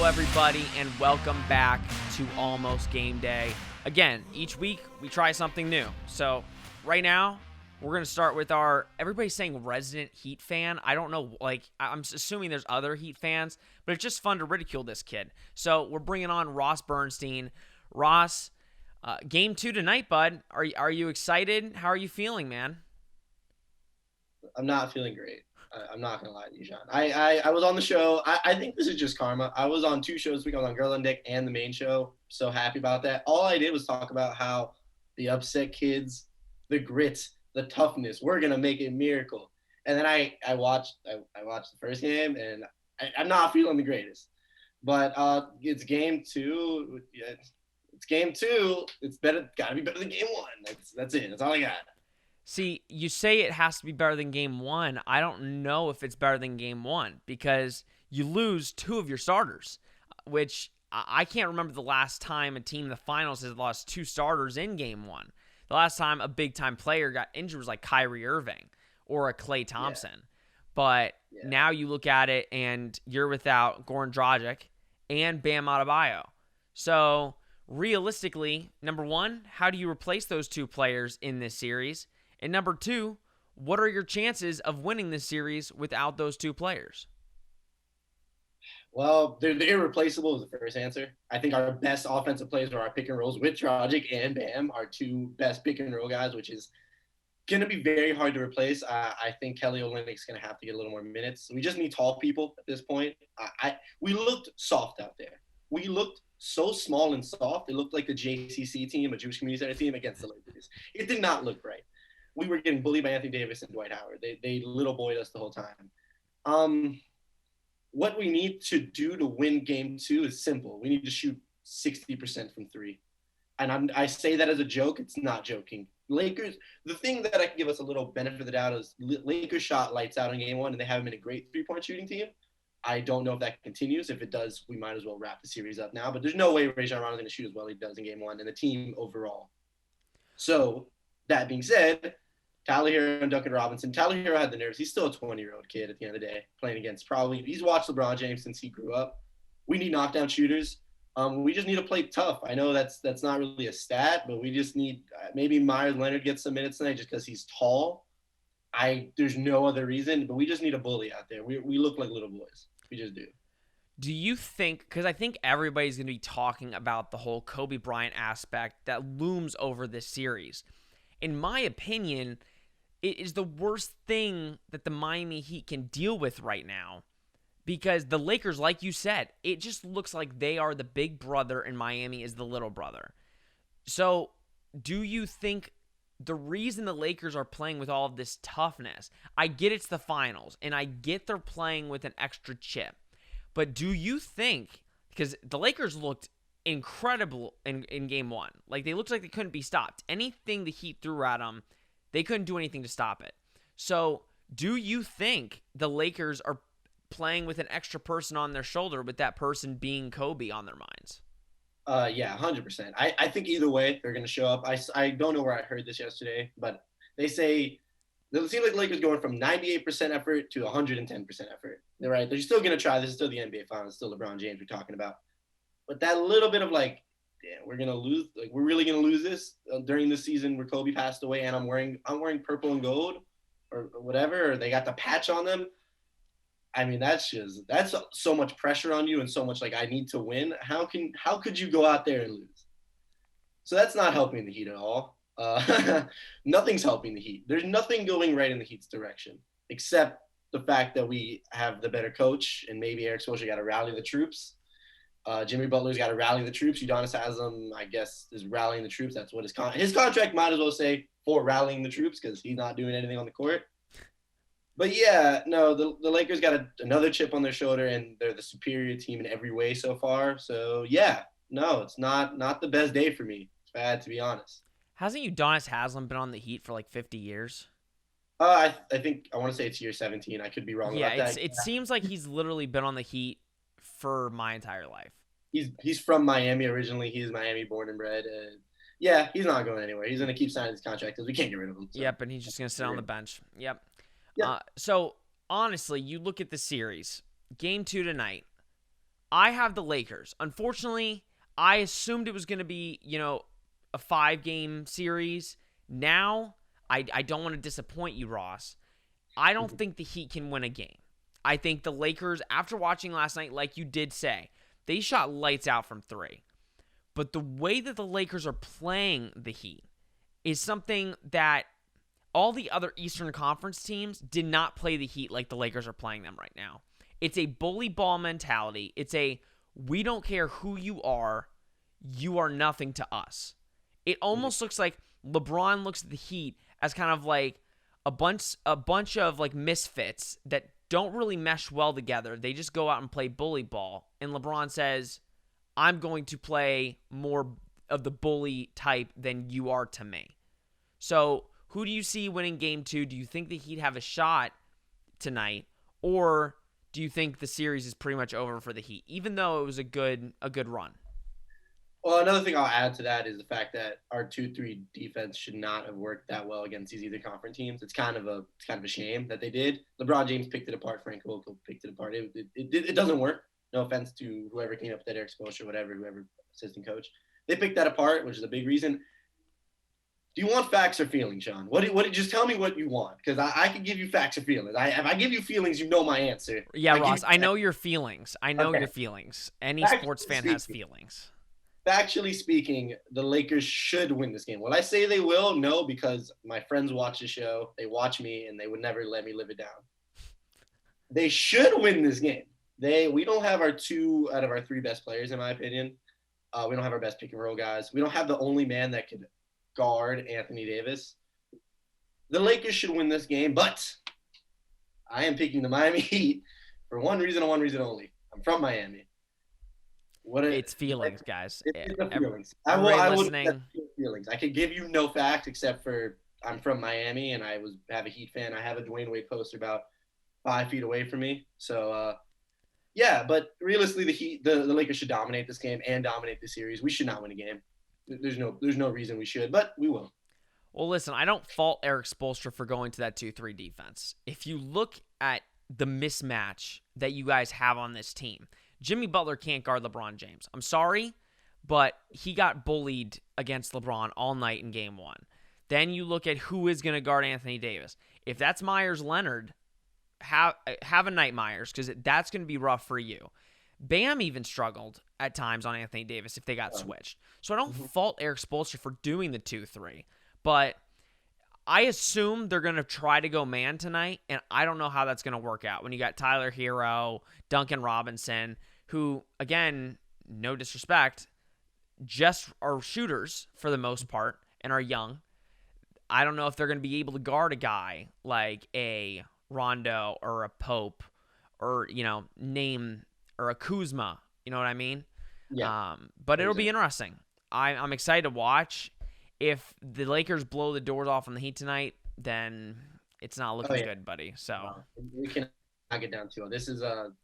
Hello, everybody, and welcome back to Almost Game Day. Again, each week we try something new. So right now, we're going to start with everybody's saying resident Heat fan. I don't know, I'm assuming there's other Heat fans, but it's just fun to ridicule this kid. So we're bringing on Ross Bernstein. Ross, game 2 tonight, bud. Are you excited? How are you feeling, man? I'm not feeling great. I'm not going to lie to you, Sean. I was on the show. I think this is just karma. I was on 2 shows this week. I was on Girl on Deck and the main show. So happy about that. All I did was talk about how the upset kids, the grit, the toughness, we're going to make a miracle. And then I watched the first game, and I'm not feeling the greatest. But it's game 2. It's game 2. It's better. Got to be better than game 1. That's it. That's all I got. See, you say it has to be better than game 1. I don't know if it's better than game 1 because you lose 2 of your starters, which I can't remember the last time a team in the finals has lost 2 starters in game 1. The last time a big-time player got injured was like Kyrie Irving or a Klay Thompson. Yeah. But now you look at it and you're without Goran Dragic and Bam Adebayo. So realistically, number 1, how do you replace those 2 players in this series? And number 2, what are your chances of winning this series without those 2 players? Well, they're irreplaceable is the first answer. I think our best offensive players are our pick and rolls with Dragic and Bam, our 2 best pick and roll guys, which is going to be very hard to replace. I think Kelly Olynyk's going to have to get a little more minutes. We just need tall people at this point. We looked soft out there. We looked so small and soft. It looked like the JCC team, a Jewish Community Center team, against the Lakers. It did not look right. We were getting bullied by Anthony Davis and Dwight Howard. They little boyed us the whole time. What we need to do to win game 2 is simple. We need to shoot 60% from 3. And I say that as a joke. It's not joking. Lakers, the thing that I can give us a little benefit of the doubt is Lakers shot lights out in game 1, and they haven't been a great 3-point shooting team. I don't know if that continues. If it does, we might as well wrap the series up now. But there's no way Rajon Rondo is going to shoot as well as he does in game 1 and the team overall. So that being said, Tyler Hero and Duncan Robinson. Tyler Hero had the nerves. He's still a 20-year-old kid at the end of the day, playing against he's watched LeBron James since he grew up. We need knockdown shooters. We just need to play tough. I know that's not really a stat, but we just need maybe Myers Leonard gets some minutes tonight just because he's tall. There's no other reason, but we just need a bully out there. We look like little boys. We just do. Do you think, because I think everybody's going to be talking about the whole Kobe Bryant aspect that looms over this series. In my opinion, it is the worst thing that the Miami Heat can deal with right now because the Lakers, like you said, it just looks like they are the big brother and Miami is the little brother. So do you think the reason the Lakers are playing with all of this toughness, I get it's the finals and I get they're playing with an extra chip, but do you think, because the Lakers looked incredible in game 1. Like, they looked like they couldn't be stopped. Anything the Heat threw at them, they couldn't do anything to stop it. So, do you think the Lakers are playing with an extra person on their shoulder, with that person being Kobe on their minds? Yeah, 100%. I think either way, they're going to show up. I don't know where I heard this yesterday, but they say it seems like the Lakers going from 98% effort to 110% effort. They're right. They're still going to try. This is still the NBA Finals. Still LeBron James we're talking about. But that little bit of like, damn, we're gonna lose. Like, we're really gonna lose this during the season where Kobe passed away, and I'm wearing purple and gold, or whatever. Or they got the patch on them. I mean, that's so much pressure on you, and so much like I need to win. How could you go out there and lose? So that's not helping the Heat at all. Nothing's helping the Heat. There's nothing going right in the Heat's direction except the fact that we have the better coach, and maybe Eric Spoelstra got to rally the troops. Jimmy Butler's got to rally the troops. Udonis Haslem, I guess, is rallying the troops. That's what his contract might as well say for rallying the troops because he's not doing anything on the court. But yeah, no, the Lakers got another chip on their shoulder, and they're the superior team in every way so far. So yeah, no, it's not the best day for me. It's bad, to be honest. Hasn't Udonis Haslem been on the Heat for like 50 years? I think I want to say it's year 17. I could be wrong about that. It seems like he's literally been on the Heat for my entire life. He's from Miami originally. He's Miami born and bred. Yeah, he's not going anywhere. He's going to keep signing his contract because we can't get rid of him. So. Yep, and he's just going to sit on the bench. Yep. Yep. So, honestly, you look at the series. Game 2 tonight. I have the Lakers. Unfortunately, I assumed it was going to be, a 5-game series. Now, I don't want to disappoint you, Ross. I don't think the Heat can win a game. I think the Lakers, after watching last night, like you did say, they shot lights out from 3. But the way that the Lakers are playing the Heat is something that all the other Eastern Conference teams did not play the Heat like the Lakers are playing them right now. It's a bully ball mentality. It's a, we don't care who you are nothing to us. It almost looks like LeBron looks at the Heat as kind of like a bunch of like misfits that don't really mesh well together. They just go out and play bully ball. And LeBron says, I'm going to play more of the bully type than you are to me. So who do you see winning game 2? Do you think the Heat have a shot tonight? Or do you think the series is pretty much over for the Heat, even though it was a good run? Well, another thing I'll add to that is the fact that our 2-3 defense should not have worked that well against these either conference teams. It's kind of a shame that they did. LeBron James picked it apart. Frank Vogel picked it apart. It doesn't work. No offense to whoever came up with that Eric Spoelstra, whoever assistant coach. They picked that apart, which is a big reason. Do you want facts or feelings, Sean? Just tell me what you want, because I can give you facts or feelings. If I give you feelings, you know my answer. Yeah, Ross, I know your feelings. I know your feelings. Any sports fan has feelings. Factually speaking, the Lakers should win this game. Will I say they will? No, because my friends watch the show. They watch me, and they would never let me live it down. They should win this game. We don't have our 2 out of our 3 best players, in my opinion. We don't have our best pick and roll guys. We don't have the only man that could guard Anthony Davis. The Lakers should win this game, but I am picking the Miami Heat for one reason and one reason only. I'm from Miami. It's feelings, guys. It's the feelings. Feelings. I could give you no facts except for I'm from Miami and I have a Heat fan. I have a Dwayne Wade poster about 5 feet away from me. So, yeah, but realistically, the Lakers should dominate this game and dominate the series. We should not win a game. There's no reason we should, but we will. Well, listen, I don't fault Eric Spoelstra for going to that 2-3 defense. If you look at the mismatch that you guys have on this team, Jimmy Butler can't guard LeBron James. I'm sorry, but he got bullied against LeBron all night in game 1. Then you look at who is going to guard Anthony Davis. If that's Myers Leonard, have a night, Myers, because that's going to be rough for you. Bam even struggled at times on Anthony Davis if they got switched. So I don't fault Eric Spoelstra for doing the 2-3, but I assume they're going to try to go man tonight, and I don't know how that's going to work out when you got Tyler Hero, Duncan Robinson, who, again, no disrespect, just are shooters for the most part and are young. I don't know if they're going to be able to guard a guy like a Rondo or a Pope or, or a Kuzma. You know what I mean? Yeah. But it'll be interesting. I'm excited to watch. If the Lakers blow the doors off on the Heat tonight, then it's not looking good, buddy. So we can knock it down 2-0. This is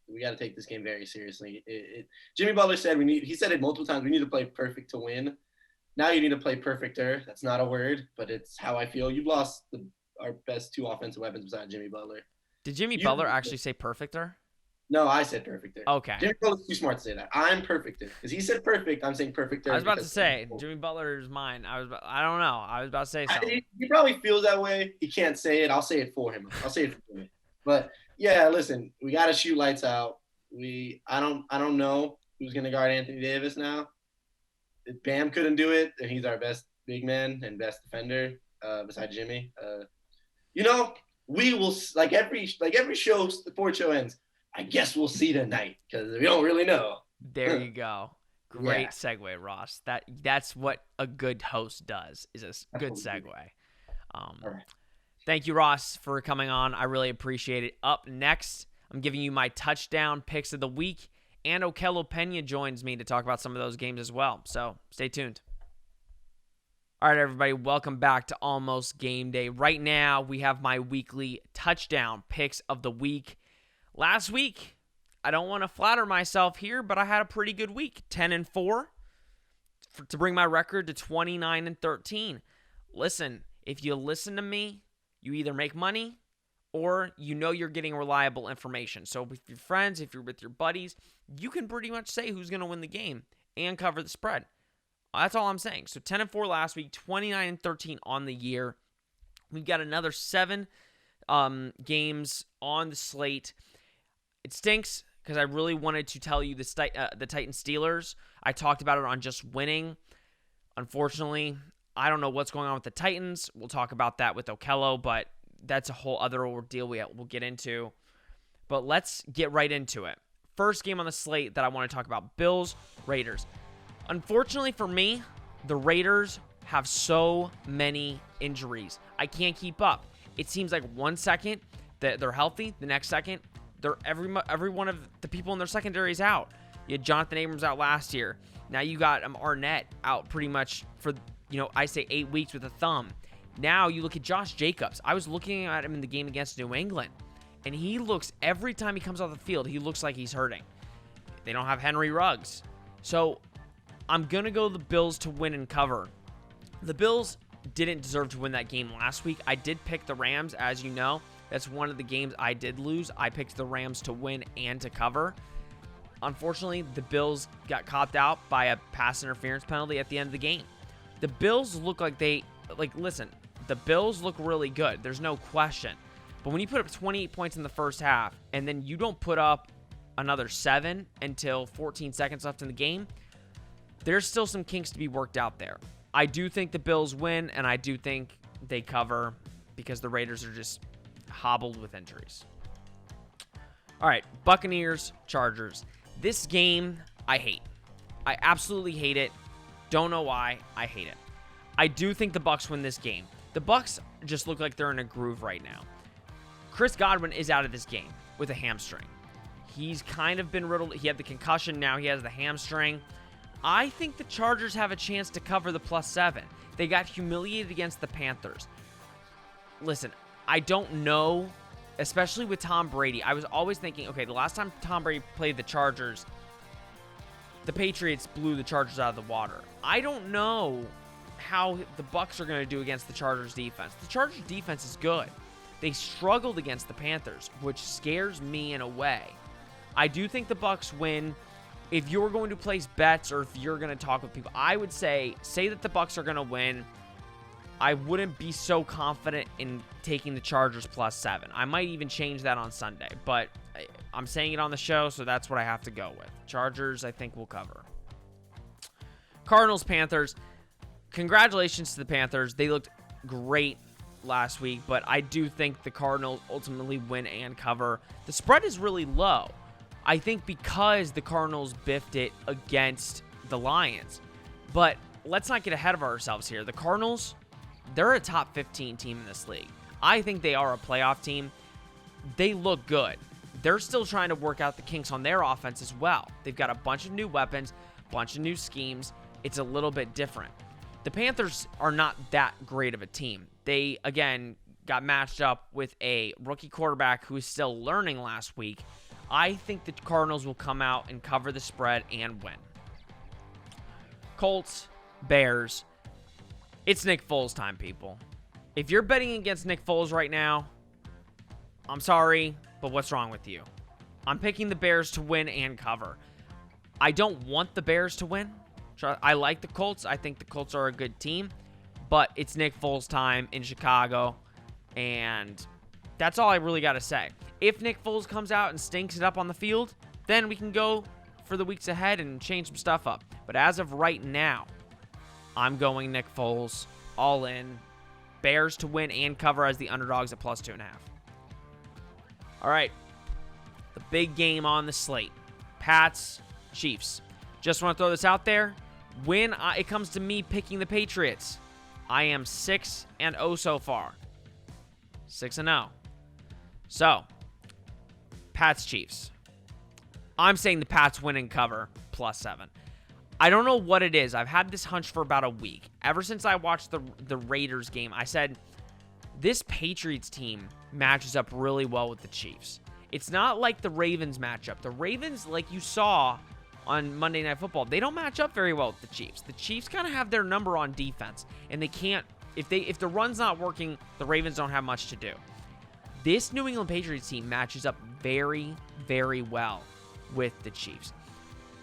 we got to take this game very seriously. Jimmy Butler said he said it multiple times. We need to play perfect to win. Now you need to play perfecter. That's not a word, but it's how I feel. You've lost our best 2 offensive weapons besides Jimmy Butler. Did Jimmy Butler actually say perfecter? No, I said perfecter. Okay. Jimmy Butler's too smart to say that. I'm perfecter. Because he said perfect, I'm saying perfecter. I was about to say, Jimmy Butler's mine. I don't know. I was about to say something. He probably feels that way. He can't say it. I'll say it for him. But, yeah, listen, we got to shoot lights out. I don't know who's going to guard Anthony Davis now. If Bam couldn't do it, and he's our best big man and best defender besides Jimmy. We will, like every show, the sports show ends, I guess we'll see tonight because we don't really know. There you go. Great segue, Ross. That's what a good host does, is a good segue. All right. Thank you, Ross, for coming on. I really appreciate it. Up next, I'm giving you my touchdown picks of the week, and Okelo Pena joins me to talk about some of those games as well. So stay tuned. All right, everybody, welcome back to Almost Game Day. Right now, we have my weekly touchdown picks of the week. Last week, I don't want to flatter myself here, but I had a pretty good week. 10-4 to bring my record to 29-13. Listen, if you listen to me, you either make money or you're getting reliable information. So with your friends, if you're with your buddies, you can pretty much say who's going to win the game and cover the spread. That's all I'm saying. So 10-4 last week, 29-13 on the year. We've got another 7 games on the slate. It stinks because I really wanted to tell you the Titans Steelers. I talked about it on Just Winning. Unfortunately, I don't know what's going on with the Titans. We'll talk about that with Okelo, but that's a whole other ordeal we'll get into. But let's get right into it. First game on the slate that I want to talk about, Bills, Raiders. Unfortunately for me, the Raiders have so many injuries. I can't keep up. It seems like 1 second that they're healthy, the next second, every one of the people in their secondary is out. You had Jonathan Abrams out last year. Now you got Arnett out pretty much for, I say 8 weeks with a thumb. Now you look at Josh Jacobs. I was looking at him in the game against New England, and every time he comes off the field, he looks like he's hurting. They don't have Henry Ruggs. So I'm going to go the Bills to win and cover. The Bills didn't deserve to win that game last week. I did pick the Rams, as you know. That's one of the games I did lose. I picked the Rams to win and to cover. Unfortunately, the Bills got copped out by a pass interference penalty at the end of the game. The Bills look like listen, the Bills look really good. There's no question. But when you put up 28 points in the first half, and then you don't put up another 7 until 14 seconds left in the game, there's still some kinks to be worked out there. I do think the Bills win, and I do think they cover because the Raiders are just hobbled with injuries. All right, Buccaneers, Chargers. This game, I hate. I absolutely hate it. Don't know why. I hate it. I do think the Bucs win this game. The Bucs just look like they're in a groove right now. Chris Godwin is out of this game with a hamstring. He's kind of been riddled. He had the concussion. Now he has the hamstring. I think the Chargers have a chance to cover the +7. They got humiliated against the Panthers. Listen, I don't know, especially with Tom Brady. I was always thinking, okay, the last time Tom Brady played the Chargers, the Patriots blew the Chargers out of the water. I don't know how the Bucs are going to do against the Chargers defense. The Chargers defense is good. They struggled against the Panthers, which scares me in a way. I do think the Bucs win. If you're going to place bets or if you're going to talk with people, I would say that the Bucs are going to win. I wouldn't be so confident in taking the Chargers +7. I might even change that on Sunday, but I'm saying it on the show, so that's what I have to go with. Chargers, I think, will cover. Cardinals, Panthers. Congratulations to the Panthers. They looked great last week, but I do think the Cardinals ultimately win and cover. The spread is really low. I think because the Cardinals biffed it against the Lions. But let's not get ahead of ourselves here. The Cardinals, they're a top 15 team in this league. I think they are a playoff team. They look good. They're still trying to work out the kinks on their offense as well. They've got a bunch of new weapons, bunch of new schemes. It's a little bit different. The Panthers are not that great of a team. They, again, got matched up with a rookie quarterback who is still learning last week. I think the Cardinals will come out and cover the spread and win. Colts, Bears. It's Nick Foles time, people. If you're betting against Nick Foles right now, I'm sorry, but what's wrong with you? I'm picking the Bears to win and cover. I don't want the Bears to win. I like the Colts. I think the Colts are a good team, but it's Nick Foles time in Chicago, and that's all I really got to say. If Nick Foles comes out and stinks it up on the field, then we can go for the weeks ahead and change some stuff up. But as of right now, I'm going Nick Foles all in. Bears to win and cover as the underdogs at +2.5. All right, the big game on the slate. Pats, Chiefs. Just want to throw this out there. When it comes to me picking the Patriots, I am 6-0 so far. 6-0. So, Pats, Chiefs. I'm saying the Pats win and cover +7. I don't know what it is. I've had this hunch for about a week. Ever since I watched the Raiders game, I said, this Patriots team matches up really well with the Chiefs. It's not like the Ravens matchup. The Ravens, like you saw on Monday Night Football, they don't match up very well with the Chiefs. The Chiefs kind of have their number on defense, and they can't, if the run's not working, the Ravens don't have much to do. This New England Patriots team matches up very, very well with the Chiefs.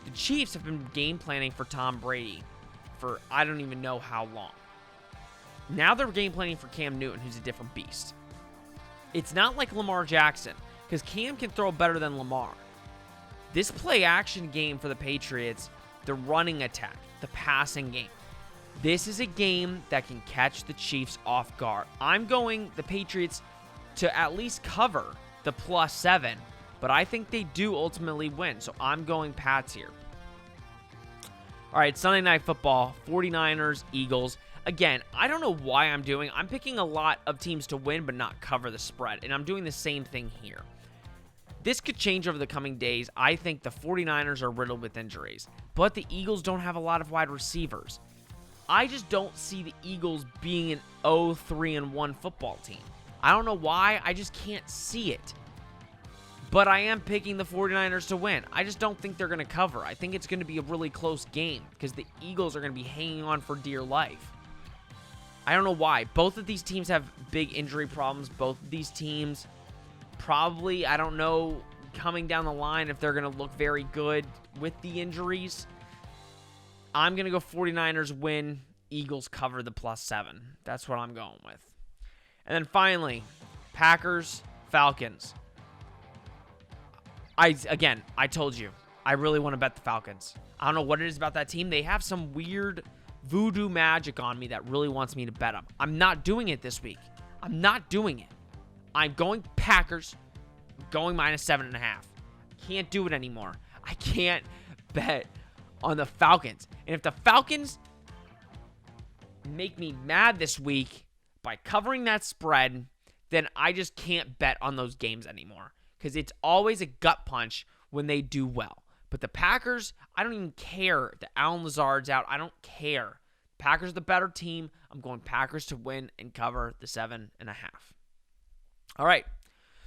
The Chiefs have been game planning for Tom Brady for I don't even know how long. Now they're game planning for Cam Newton, who's a different beast. It's not like Lamar Jackson, because Cam can throw better than Lamar. This play-action game for the Patriots, the running attack, the passing game, this is a game that can catch the Chiefs off guard. I'm going the Patriots to at least cover the +7, but I think they do ultimately win, so I'm going Pats here. All right, Sunday Night Football, 49ers, Eagles. Again, I don't know why I'm picking a lot of teams to win but not cover the spread, and I'm doing the same thing here. This could change over the coming days. I think the 49ers are riddled with injuries, but the Eagles don't have a lot of wide receivers. I just don't see the Eagles being an 0-3-1 football team. I don't know why, I just can't see it. But I am picking the 49ers to win. I just don't think they're going to cover. I think it's going to be a really close game because the Eagles are going to be hanging on for dear life. I don't know why. Both of these teams have big injury problems. Both of these teams probably, I don't know, coming down the line if they're going to look very good with the injuries. I'm going to go 49ers win, Eagles cover the +7. That's what I'm going with. And then finally, Packers, Falcons. I told you, I really want to bet the Falcons. I don't know what it is about that team. They have some weird voodoo magic on me that really wants me to bet them. I'm not doing it this week. I'm not doing it. I'm going Packers, going -7.5. Can't do it anymore. I can't bet on the Falcons. And if the Falcons make me mad this week by covering that spread, then I just can't bet on those games anymore. Because it's always a gut punch when they do well. But the Packers, I don't even care. The Allen Lazard's out. I don't care. Packers are the better team. I'm going Packers to win and cover the 7.5. All right.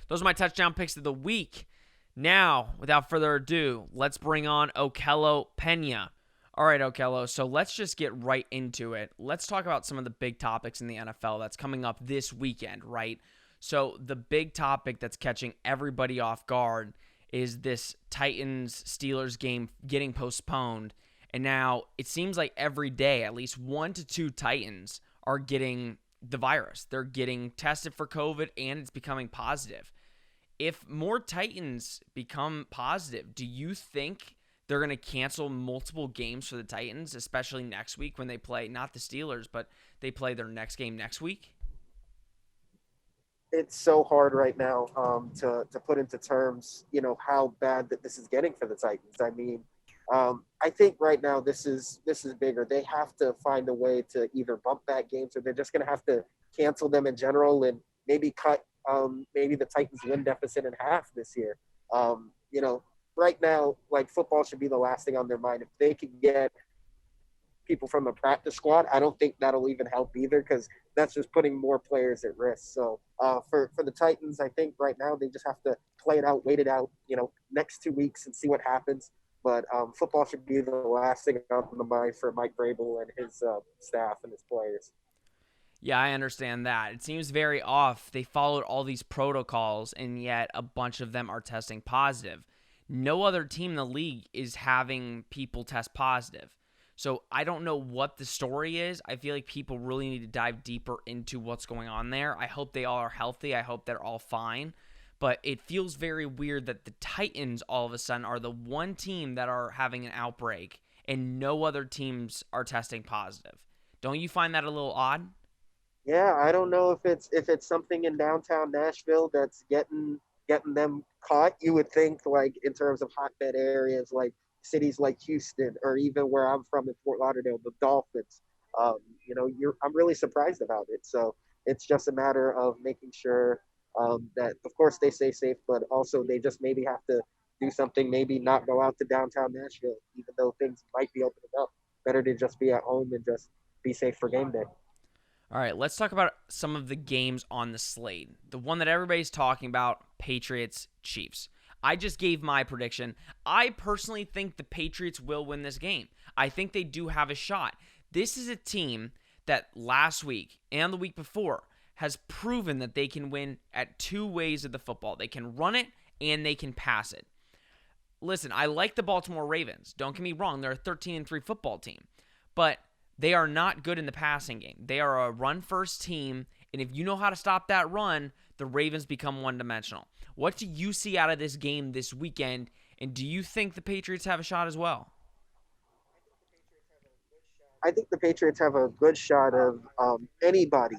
Those are my touchdown picks of the week. Now, without further ado, let's bring on Okelo Pena. All right, Okelo, so let's just get right into it. Let's talk about some of the big topics in the NFL that's coming up this weekend, right? So the big topic that's catching everybody off guard is this Titans-Steelers game getting postponed. And now it seems like every day, at least 1 to 2 Titans are getting the virus. They're getting tested for COVID, and it's becoming positive. If more Titans become positive, do you think they're going to cancel multiple games for the Titans, especially next week when they play, not the Steelers, but they play their next game next week? It's so hard right now to put into terms, how bad that this is getting for the Titans. I mean, I think right now this is bigger. They have to find a way to either bump back games, or they're just going to have to cancel them in general and maybe cut maybe the Titans' win deficit in half this year. Right now, like, football should be the last thing on their mind. If they could get people from the practice squad, I don't think that'll even help either, because that's just putting more players at risk. So for the Titans, I think right now they just have to play it out, wait it out, next 2 weeks and see what happens. But football should be the last thing on the mind for Mike Vrabel and his staff and his players. Yeah, I understand that. It seems very off. They followed all these protocols, and yet a bunch of them are testing positive. No other team in the league is having people test positive. So I don't know what the story is. I feel like people really need to dive deeper into what's going on there. I hope they all are healthy. I hope they're all fine. But it feels very weird that the Titans all of a sudden are the one team that are having an outbreak and no other teams are testing positive. Don't you find that a little odd? Yeah, I don't know if it's something in downtown Nashville that's getting them caught. You would think, like, in terms of hotbed areas like cities like Houston, or even where I'm from in Fort Lauderdale, the Dolphins. I'm really surprised about it. So it's just a matter of making sure that, of course, they stay safe, but also they just maybe have to do something, maybe not go out to downtown Nashville, even though things might be opening up. Better to just be at home and just be safe for game day. All right, let's talk about some of the games on the slate. The one that everybody's talking about, Patriots, Chiefs. I just gave my prediction. I personally think the Patriots will win this game. I think they do have a shot. This is a team that last week and the week before has proven that they can win at two ways of the football. They can run it and they can pass it. Listen, I like the Baltimore Ravens. Don't get me wrong, they're a 13-3 football team. But they are not good in the passing game. They are a run-first team, and if you know how to stop that run, the Ravens become one-dimensional. What do you see out of this game this weekend, and do you think the Patriots have a shot as well? I think the Patriots have a good shot of anybody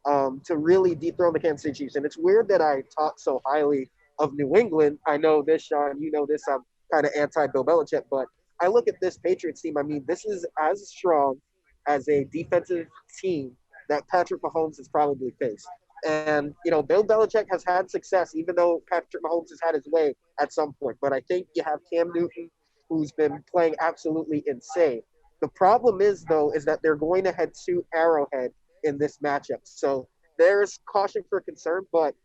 to really dethrone the Kansas City Chiefs. And it's weird that I talk so highly of New England. I know this, Sean. You know this. I'm kind of anti-Bill Belichick, but I look at this Patriots team. I mean, this is as strong as a defensive team that Patrick Mahomes has probably faced. And, Bill Belichick has had success, even though Patrick Mahomes has had his way at some point. But I think you have Cam Newton, who's been playing absolutely insane. The problem is, though, is that they're going to head to Arrowhead in this matchup. So there's caution for concern. But,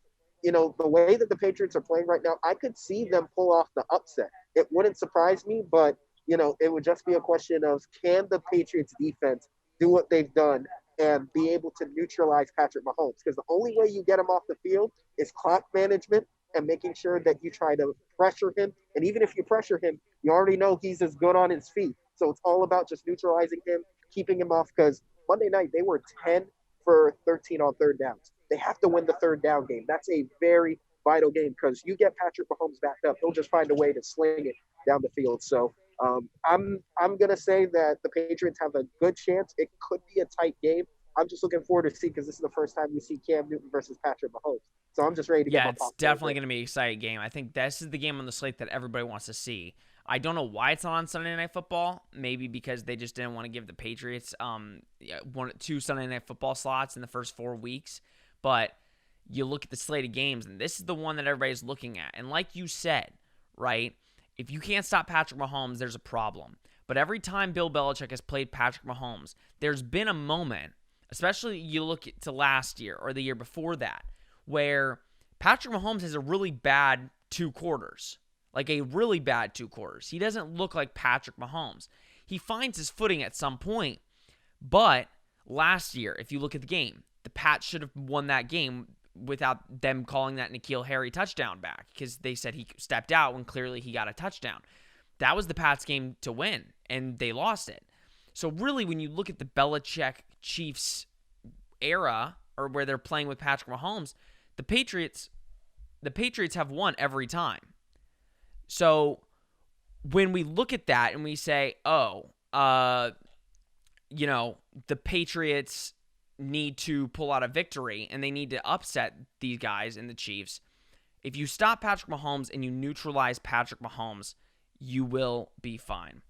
the way that the Patriots are playing right now, I could see them pull off the upset. It wouldn't surprise me, but, it would just be a question of, can the Patriots defense do what they've done and be able to neutralize Patrick Mahomes? Because the only way you get him off the field is clock management and making sure that you try to pressure him. And even if you pressure him, you already know he's as good on his feet. So it's all about just neutralizing him, keeping him off, because Monday night they were 10 for 13 on third downs. They have to win the third down game. That's a very vital game because you get Patrick Mahomes backed up, he'll just find a way to sling it down the field. So I'm going to say that the Patriots have a good chance. It could be a tight game. I'm just looking forward to see, because this is the first time we see Cam Newton versus Patrick Mahomes. So I'm just ready to get my it's popcorn. definitely going to be an exciting game. I think this is the game on the slate that everybody wants to see. I don't know why it's not on Sunday Night Football. Maybe because they just didn't want to give the Patriots two Sunday Night Football slots in the first 4 weeks. But you look at the slate of games, and this is the one that everybody's looking at. And like you said, right, if you can't stop Patrick Mahomes, there's a problem. But every time Bill Belichick has played Patrick Mahomes, there's been a moment, especially you look to last year or the year before that, where Patrick Mahomes has a really bad 2 quarters. Like a really bad 2 quarters. He doesn't look like Patrick Mahomes. He finds his footing at some point. But last year, if you look at the game, the Pats should have won that game without them calling that N'Keal Harry touchdown back, because they said he stepped out when clearly he got a touchdown. That was the Pats game to win, and they lost it. So really, when you look at the Belichick Chiefs era, or where they're playing with Patrick Mahomes, the Patriots have won every time. So when we look at that and we say, the Patriots need to pull out a victory and they need to upset these guys in the Chiefs, if you stop Patrick Mahomes and you neutralize Patrick Mahomes, you will be fine.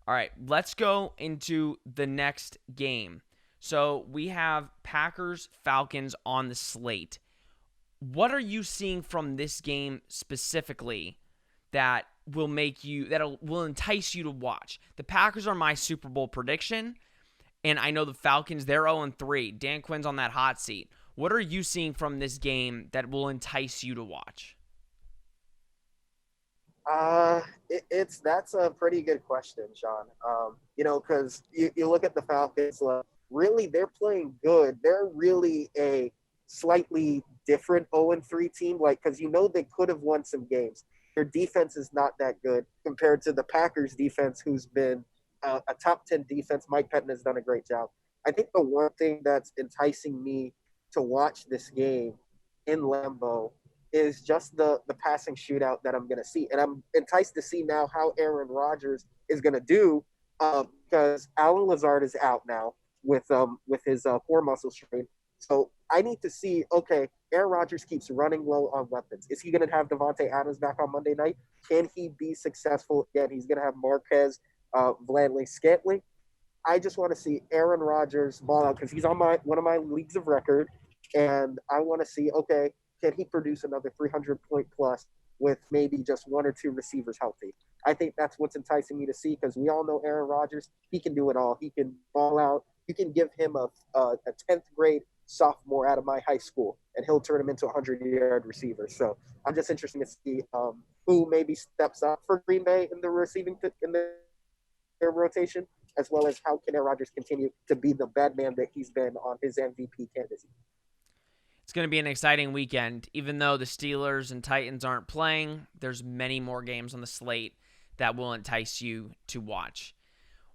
All right, let's go into the next game. So we have Packers-Falcons on the slate. What are you seeing from this game specifically that will will entice you to watch? The Packers are my Super Bowl prediction, and I know the Falcons, they're 0-3. Dan Quinn's on that hot seat. What are you seeing from this game that will entice you to watch? That's a pretty good question, Sean. Because you look at the Falcons, really they're playing good. They're really a slightly different 0-3 team, because they could have won some games. Their defense is not that good compared to the Packers defense, who's been a top 10 defense. Mike Pettin has done a great job. I think the one thing that's enticing me to watch this game in Lambeau is just the passing shootout that I'm going to see. And I'm enticed to see now how Aaron Rodgers is going to do, because Alan Lazard is out now with his core muscle strain. So I need to see, okay, Aaron Rodgers keeps running low on weapons. Is he going to have Devontae Adams back on Monday night? Can he be successful again? He's going to have Marquez Valdes-Scantling. I just want to see Aaron Rodgers ball out, because he's on one of my leagues of record, and I want to see, okay, can he produce another 300-point plus with maybe just 1 or 2 receivers healthy? I think that's what's enticing me to see, because we all know Aaron Rodgers, he can do it all. He can ball out. You can give him a 10th grade sophomore out of my high school, and he'll turn him into a 100-yard receiver. So I'm just interested to see who maybe steps up for Green Bay in the receiving in their rotation, as well as how can Aaron Rodgers continue to be the bad man that he's been on his MVP candidacy. It's going to be an exciting weekend. Even though the Steelers and Titans aren't playing, there's many more games on the slate that will entice you to watch.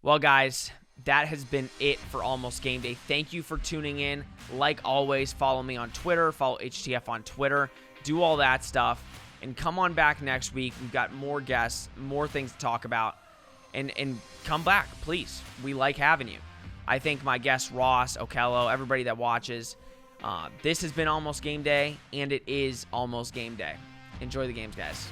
Well, guys, that has been it for Almost Game Day. Thank you for tuning in. Like always, follow me on Twitter. Follow HTF on Twitter. Do all that stuff. And come on back next week. We've got more guests, more things to talk about. And come back, please. We like having you. I thank my guests, Ross, Okelo, everybody that watches. This has been Almost Game Day, and it is Almost Game Day. Enjoy the games, guys.